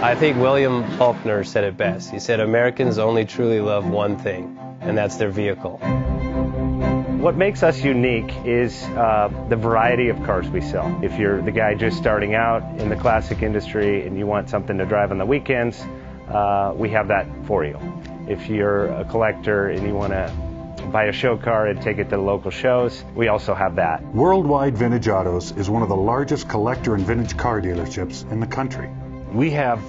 I think William Faulkner said it best. He said, Americans only truly love one thing, and that's their vehicle. What makes us unique is the variety of cars we sell. If you're the guy just starting out in the classic industry and you want something to drive on the weekends, we have that for you. If you're a collector and you want to buy a show car and take it to the local shows, we also have that. Worldwide Vintage Autos is one of the largest collector and vintage car dealerships in the country. We have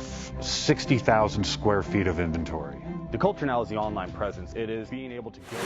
60,000 square feet of inventory. The culture now is the online presence. It is being able to go.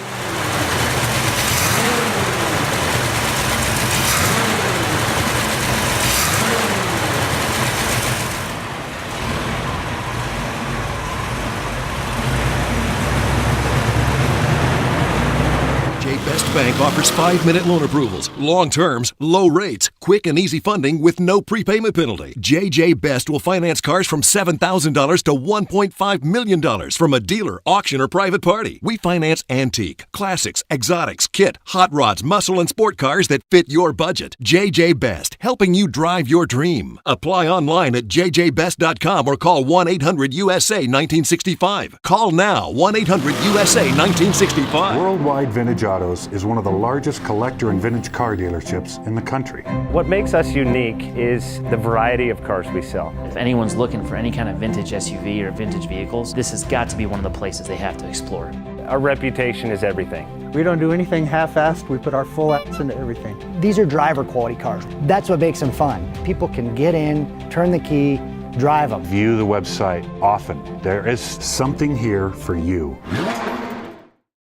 Best Bank offers 5-minute loan approvals, long terms, low rates, quick and easy funding with no prepayment penalty. JJ Best will finance cars from $7,000 to $1.5 million from a dealer, auction, or private party. We finance antique, classics, exotics, kit, hot rods, muscle, and sport cars that fit your budget. JJ Best, helping you drive your dream. Apply online at jjbest.com or call 1-800-USA-1965. Call now, 1-800-USA-1965. Worldwide Vintage Autos is one of the largest collector and vintage car dealerships in the country. What makes us unique is the variety of cars we sell. If anyone's looking for any kind of vintage SUV or vintage vehicles, this has got to be one of the places they have to explore. Our reputation is everything. We don't do anything half-assed. We put our full ass into everything. These are driver quality cars. That's what makes them fun. People can get in, turn the key, drive them. View the website often. There is Something here for you.